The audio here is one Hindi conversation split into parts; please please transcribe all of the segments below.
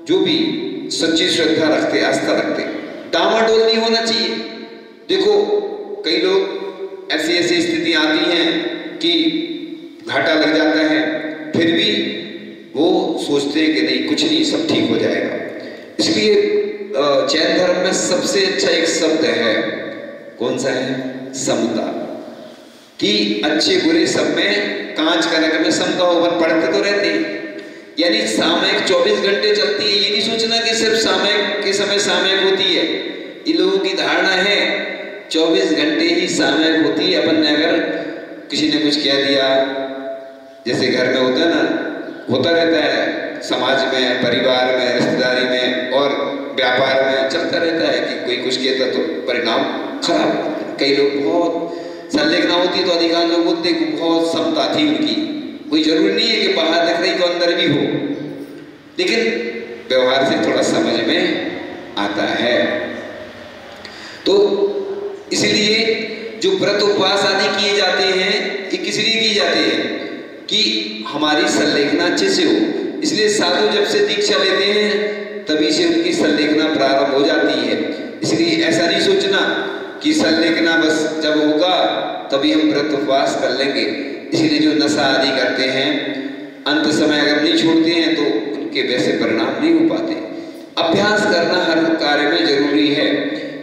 जो भी सच्ची श्रद्धा रखते, आस्था रखते, डामाडोल नहीं होना चाहिए। देखो कई लोग ऐसी ऐसी स्थिति आती हैं कि घाटा लग जाता है, फिर भी वो सोचते हैं कि नहीं कुछ नहीं, सब ठीक हो जाएगा। इसलिए जैन धर्म में सबसे अच्छा एक शब्द है, कौन सा है? समता। कि अच्छे बुरे सब में, कांच कनक में समता हो। पढ़ते तो रहते हैं, यानी सामयिक 24 घंटे चलती है। ये नहीं सोचना कि सिर्फ सामयिक के समय सामयिक होती है। इन लोगों की धारणा है 24 घंटे ही सामयिक होती है। अपन ने अगर किसी ने कुछ कह दिया, जैसे घर में होता है ना, होता रहता है, समाज में, परिवार में, रिश्तेदारी में और व्यापार में चलता रहता है कि कोई कुछ कहता तो परिणाम खराब। कई लोग बहुत संलेखना होती है तो अधिकांश लोग बोलते हैं कि बहुत समता थी उनकी। कोई जरूरी नहीं है कि बाहर दिख रही तो अंदर भी हो, लेकिन व्यवहार से थोड़ा समझ में आता है। तो इसलिए जो व्रत उपवास आदि किए जाते हैं, ये किस लिए किए जाते हैं? कि हमारी संलेखना अच्छे से हो। इसलिए साधु जब से दीक्षा लेते हैं तभी से उनकी संलेखना प्रारंभ हो जाती है। इसलिए ऐसा नहीं सोचना कि संलेखना बस जब होगा तभी हम व्रत उपवास कर लेंगे। इसलिए जो नशा आदि करते हैं, अंत समय अगर नहीं छोड़ते हैं तो उनके वैसे परिणाम नहीं हो पाते। अभ्यास करना हर कार्य में जरूरी है।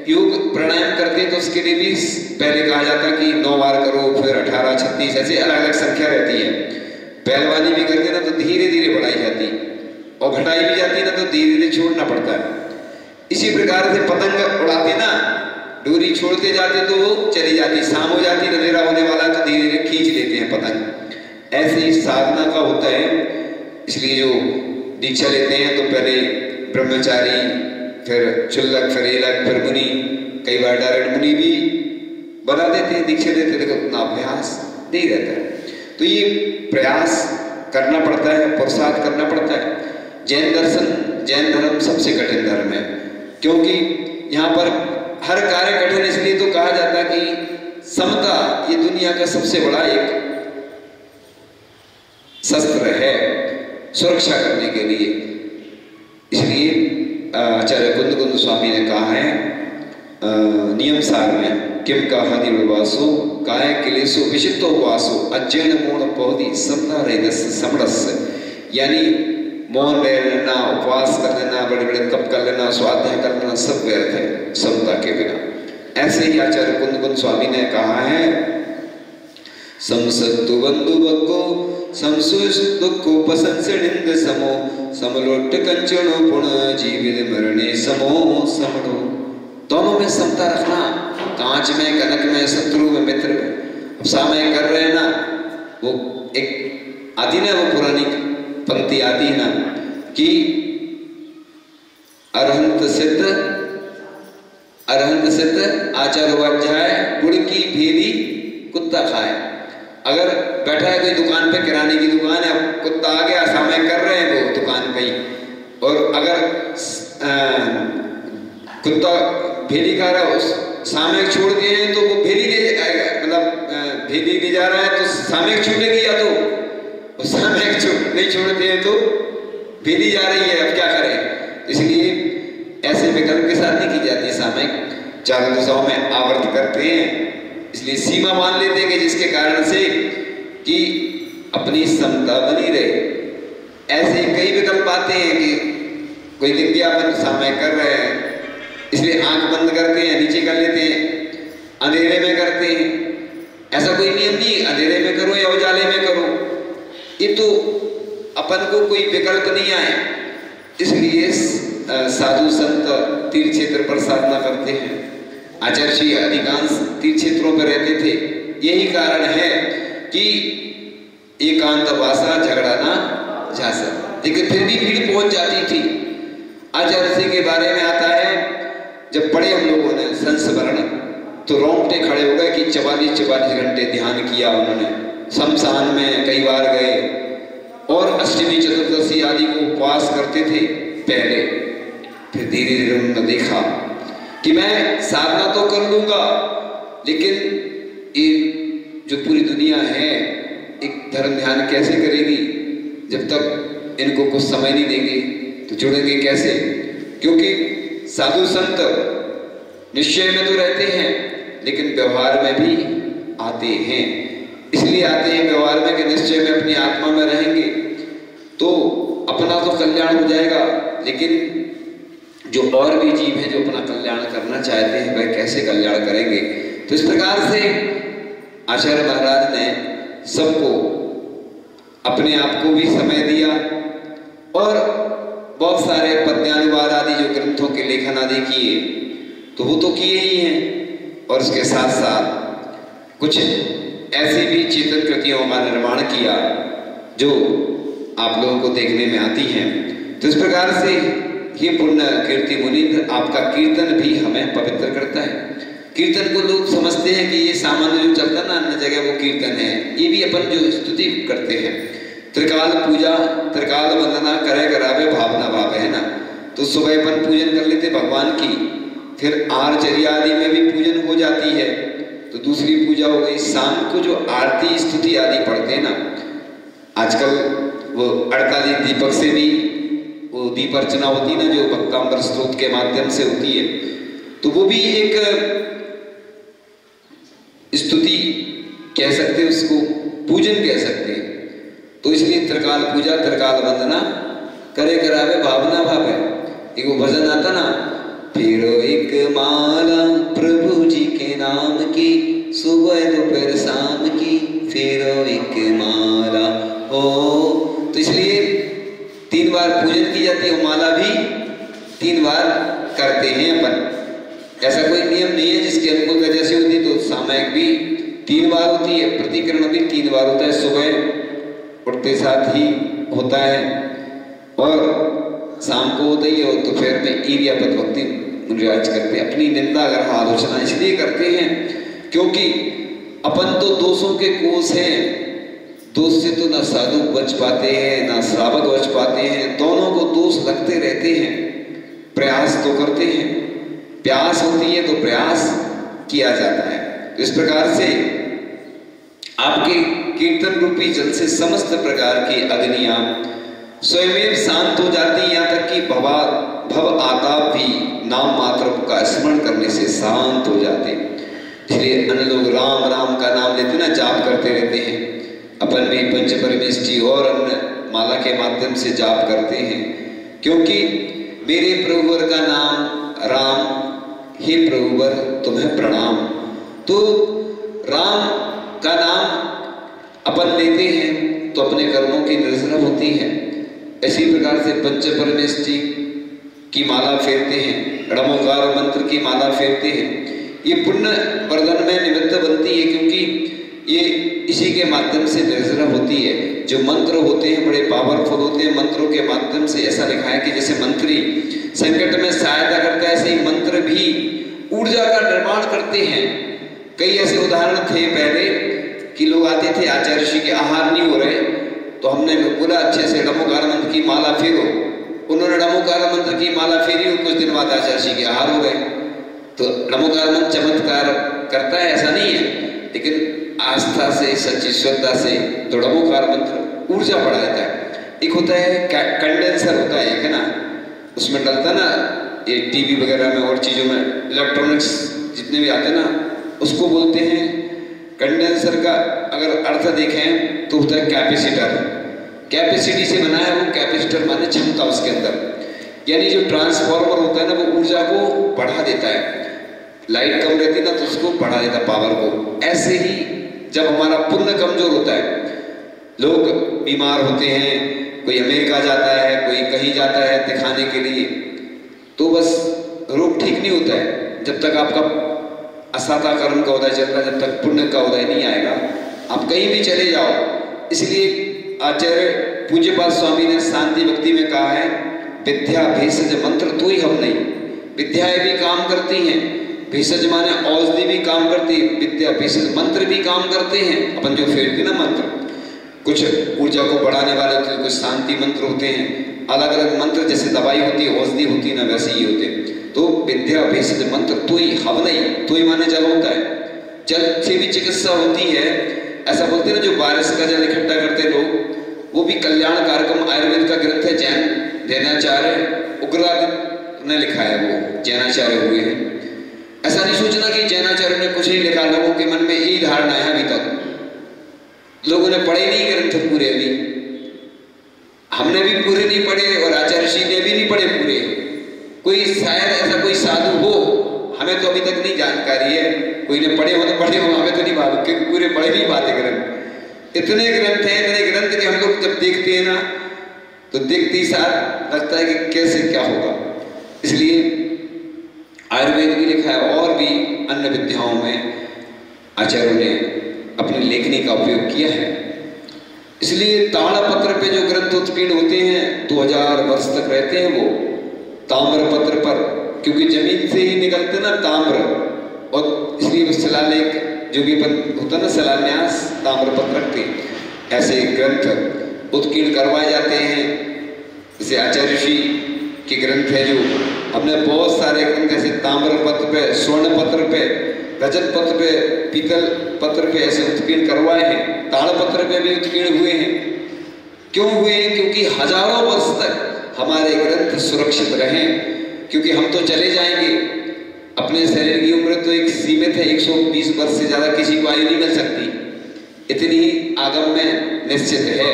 योग प्राणायाम करते हैं तो उसके लिए भी पहले कहा जाता है कि 9 बार करो, फिर 18, 36 ऐसे अलग अलग संख्या रहती है। पहलवानी भी करते ना तो धीरे धीरे बढ़ाई जाती, और घटाई भी जाती ना तो धीरे धीरे छोड़ना पड़ता है। इसी प्रकार से पतंग उड़ाते ना, डोरी छोड़ते जाते तो वो चली जाती, शाम हो जाती, अंधेरा होने वाला तो धीरे धीरे खींच लेते हैं पतंग। ऐसे ही साधना का होता है। इसलिए जो दीक्षा लेते हैं तो पहले ब्रह्मचारी, फिर चुल्लक, फिर एलक, फिर मुनि, कई बार डायरेक्ट मुनि भी बना देते हैं, दीक्षा देते, लेकिन उतना अभ्यास नहीं रहता है। तो ये प्रयास करना पड़ता है, पुरुषार्थ करना पड़ता है। जैन दर्शन, जैन धर्म सबसे कठिन धर्म है, क्योंकि यहाँ पर हर कार्य कठिन इसलिए तो कहा जाता है कि समता ये दुनिया का सबसे बड़ा एक शस्त्र है सुरक्षा करने के लिए। इसलिए आचार्य कुंद स्वामी ने कहा है नियम सार में, किम का हनिर्वासो काय क्लेशो विशिष्टो वासो अज्ञान मौन पौधी समता रेदस समरस। यानी मौन रह लेना, उपवास कर लेना, बड़े बड़े तप कर लेना, स्वाध्याय कर लेना, सब व्यर्थ है समता के बिना। ऐसे ही आचार्य कुंद स्वामी ने कहा है, समसत्तु बंधु बक्को समसुष दुखो पसंसनिंद समो समलोट कंचनो पुण जीवित मरणे समो समणो। दोनों में समता रखना, कांच में, कनक में, शत्रु में, मित्र में। अब सामय कर रहे हैं ना, वो एक आदि ना, वो पुरानी पंक्ति आती है ना कि अरहंत सिद्ध आचार वाध्याय गुड़ की भेदी कुत्ता खाए। अगर बैठा है कोई दुकान पे, किराने की दुकान है, कुत्ता आ गया, सामय कर रहे हैं वो दुकान पे ही, और अगर कुत्ता भेदी खा रहा है, उस सामयिक छोड़ दिए हैं तो वो भेदी ले जाएगा, मतलब भेदी ले जा रहा है तो सामयिक छूटेगी, या तो सामयिक नहीं छोड़ते हैं तो भेदी जा रही है, अब क्या करें। इसलिए ऐसे विकल्प के साथ नहीं की जाती सामयिक, चारों दिशाओं में आवर्त करते हैं। इसलिए सीमा मान लेते हैं कि जिसके कारण से कि अपनी समता बनी रहे। ऐसे कई विकल्प आते हैं कि कोई दिख गया अपन सामयिक कर रहे हैं, इसलिए आंख बंद करते हैं, नीचे कर लेते हैं, अंधेरे में करते हैं। ऐसा कोई नियम नहीं, अंधेरे में करो या उजाले में करो, ये तो अपन को कोई विकल्प नहीं आए। इसलिए साधु संत तीर्थ क्षेत्र पर साधना करते हैं। आचार्य जी अधिकांश तीर्थ क्षेत्रों पर रहते थे। यही कारण है कि एकांत वासा झगड़ा ना जा सकता, लेकिन फिर भी भीड़ पहुंच जाती थी। आचार्य जी के बारे में आता है, जब पढ़े हम लोगों ने संस्मरण तो रोंगटे खड़े हो गए कि 44 घंटे ध्यान किया उन्होंने। शमशान में कई बार गए और अष्टमी चतुर्दशी आदि को उपवास करते थे पहले। फिर धीरे धीरे उन्होंने देखा कि मैं साधना तो कर लूंगा, लेकिन ये जो पूरी दुनिया है एक धर्म ध्यान कैसे करेगी जब तक इनको कुछ समय नहीं देंगे। तो जुड़ेंगे कैसे? क्योंकि साधु संत निश्चय में तो रहते हैं लेकिन व्यवहार में भी आते हैं। इसलिए आते हैं व्यवहार में कि निश्चय में अपनी आत्मा में रहेंगे तो अपना तो कल्याण हो जाएगा, लेकिन जो और भी जीव हैं जो अपना कल्याण करना चाहते हैं वह कैसे कल्याण करेंगे? तो इस प्रकार से आचार्य महाराज ने सबको अपने आप को भी समय दिया और बहुत सारे पद्यानुवाद आदि जो ग्रंथों के लेखन आदि किए तो वो तो किए ही हैं, और उसके साथ साथ कुछ ऐसी भी चेतन कृतियों का निर्माण किया जो आप लोगों को देखने में आती हैं। तो इस प्रकार से ये पुण्य कीर्ति मुनीन्द्र आपका कीर्तन भी हमें पवित्र करता है। कीर्तन को लोग समझते हैं कि ये सामान्य जो चलता ना अन्य जगह वो कीर्तन है, ये भी अपन जो स्तुति करते हैं। त्रिकाल पूजा त्रिकाल वंदना करे करावे भावना भावे, है ना। तो सुबह अपन पूजन कर लेते भगवान की, फिर आरचर्या आदि में भी पूजन हो जाती है तो दूसरी पूजा हो गई। शाम को जो आरती स्तुति आदि पढ़ते हैं ना, आजकल वो 48 दीपक से भी वो दीप अर्चना होती है ना, जो भक्तांबर स्तोत्र के माध्यम से होती है, तो वो भी एक स्तुति कह सकते हैं, उसको पूजन कह सकते हैं। तो इसलिए त्रिकाल पूजा त्रिकाल वंदना करे करावे भावना भावे। एक वो भजन आता ना, फिर एक माला प्रभु जी के नाम की, सुबह दोपहर शाम की फिर एक माला हो। तो इसलिए 3 बार पूजन की जाती है, माला भी 3 बार करते हैं अपन। ऐसा कोई नियम नहीं है, जिसके अनुकूलता जैसी होती तो सामयिक भी 3 बार होती है, प्रतिकरण भी 3 बार होता है, सुबह उठते साथ ही होता है और शाम को होता ही है, और दोपहर में ईर्यापद भक्ति गुणराज करते हैं। अपनी निंदा अगर आलोचना इसलिए करते हैं क्योंकि अपन तो दोषों के कोष हैं, दोष से तो ना साधु बच पाते हैं ना श्रावक बच पाते हैं, दोनों को दोष लगते रहते हैं। प्रयास तो करते हैं, प्यास होती है तो प्रयास किया जाता है। तो इस प्रकार से आपके कीर्तन रूपी जल से समस्त प्रकार की अग्नियां स्वयं शांत हो जाती है, यहाँ तक कि भव आताप भी नाम मात्र का स्मरण करने से शांत हो जाते। इसलिए अन्य लोग राम राम का नाम लेते ना, जाप करते रहते हैं, अपन भी पंच परमेष्टि और अन्य माला के माध्यम से जाप करते हैं, क्योंकि मेरे प्रभुवर का नाम राम, हे प्रभुवर तुम्हें प्रणाम। तो राम का नाम अपन लेते हैं तो अपने कर्मों की निर्जरा होती है। इसी प्रकार से पंच परमेष्टि की माला फेरते हैं, णमोकार मंत्र की माला फेरते हैं, ये पुण्य वर्धन में निमित्त बनती है, क्योंकि ये इसी के माध्यम से निर्जरा होती है। जो मंत्र होते हैं बड़े पावरफुल होते हैं, मंत्रों के माध्यम से ऐसा लिखा है कि जैसे मंत्री संकट में सहायता करता है, ऐसे ही मंत्र भी ऊर्जा का निर्माण करते हैं। कई ऐसे उदाहरण थे पहले कि लोग आते थे, आचार्य ऋषि के आहार नहीं हो रहे तो हमने बोला अच्छे से णमोकार मंत्र की माला फेरो, उन्होंने णमोकार मंत्र की माला फेरी और कुछ दिन बाद आचार्य ऋषि के आहार हो गए। तो णमोकार मंत्र चमत्कार करता है ऐसा नहीं है, लेकिन आस्था से सच्ची श्रद्धा से तो णमोकार मंत्र ऊर्जा बढ़ा देता है। एक होता है कंडेंसर होता है, एक है ना, उसमें डलता ना ये टीवी वगैरह में और चीजों में इलेक्ट्रॉनिक्स जितने भी आते ना, उसको बोलते हैं कंडेंसर। का अगर अर्थ देखें तो होता है कैपेसिटर, कैपेसिटी से बना है वो। कैपेसिटर माने क्षमता उसके अंदर, यानी जो ट्रांसफार्मर होता है ना वो ऊर्जा को बढ़ा देता है। लाइट कम रहती ना तो उसको बढ़ा देता पावर को। ऐसे ही जब हमारा पुण्य कमजोर होता है, लोग बीमार होते हैं, कोई अमेरिका जाता है, कोई कहीं जाता है दिखाने के लिए, तो बस रोग ठीक नहीं होता है जब तक आपका असाता कर्म का उदय चल रहा है, जब तक पुण्य का उदय नहीं आएगा। आप कहीं भी चले जाओ। इसलिए आचार्य पूज्यपाद स्वामी ने शांति भक्ति में कहा है, विद्या भेषज मंत्र तो ही हम नहीं। विद्याएं भी काम करती हैं, भेषज माने औषधि भी काम करती है, विद्या भेषज मंत्र भी काम करते हैं। अपन जो फेरते ना मंत्र, कुछ ऊर्जा को बढ़ाने वाले होते हैं, कुछ शांति मंत्र होते हैं, अलग अलग मंत्र जैसे दवाई होती है, औषधि होती है ना, वैसे ही होते हैं। तो विद्या भेषज मंत्र तो ही हम नहीं, तो ही माने जल होता है। जल से भी चिकित्सा होती है, ऐसा बोलते हैं ना, जो बारिश का जल इकट्ठा करते लोग, वो भी कल्याण कार्यक्रम आयुर्वेद का ग्रंथ है, जैन जैनाचार्य उग्रादित्य ने लिखा है, वो जैनाचार्य हुए हैं। ऐसा नहीं सोचना कि जैनाचार्य ने कुछ नहीं लिखा, लोगों के मन में यही धारणा है। अभी तक लोगों ने पढ़े नहीं ग्रंथ पूरे, अभी हमने भी पूरे नहीं पढ़े और आचार्य श्री ने भी नहीं पढ़े पूरे। कोई शायद ऐसा कोई साधु हो, हमें तो अभी तक नहीं जानकारी है, कोई ने पढ़े हो तो पढ़े हो, हमें तो नहीं मालूम क्योंकि पूरे पढ़े नहीं पाते ग्रंथ। इतने ग्रंथ हैं, इतने ग्रंथ के हम लोग जब देखते हैं ना तो देखते ही साथ लगता है कि कैसे क्या होगा। इसलिए आयुर्वेद भी लिखा है और भी अन्य विद्याओं में आचार्यों ने अपनी लेखनी का उपयोग किया है। इसलिए ताड़पत्र पे जो ग्रंथ उत्कीर्ण होते हैं 2000 वर्ष तक रहते हैं वो ताम्र पत्र पर, क्योंकि जमीन से ही निकलते ना ताम्र, और इसलिए वो शिलालेख जो भी होता ना शिलान्यास ताम्र पत्र रखते, ऐसे ग्रंथ उत्कीर्ण करवाए जाते हैं। जैसे आचार्य श्री के ग्रंथ है जो हमने बहुत सारे ग्रंथ ऐसे ताम्र पत्र पे, स्वर्ण पत्र पे, रजत पत्र पे, पीतल पत्र पे ऐसे उत्कीर्ण करवाए हैं। ताड़पत्र पे भी उत्कीर्ण हुए हैं। क्यों हुए हैं? क्योंकि हजारों वर्ष तक हमारे ग्रंथ सुरक्षित रहें, क्योंकि हम तो चले जाएंगे। अपने शरीर की उम्र तो एक सीमित है, 120 वर्ष से ज्यादा किसी को आयु नहीं मिल सकती, इतनी आगम में निश्चित है।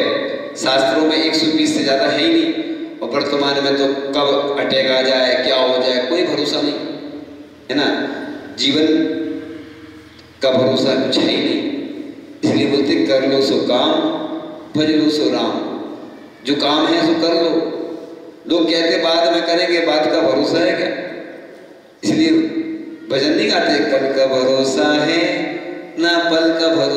शास्त्रों में 120 से ज्यादा है ही नहीं, और वर्तमान में तो कब अटैक आ जाए, क्या हो जाए, कोई भरोसा नहीं है ना। जीवन का भरोसा कुछ है ही नहीं। इसलिए बोलते कर लो सो काम, भज लो सो राम। जो काम है सो कर लो। लोग कहते बाद में करेंगे, बात का भरोसा है क्या? इसलिए भजन नहीं गाते, कल का भरोसा है ना पल का भरोसा।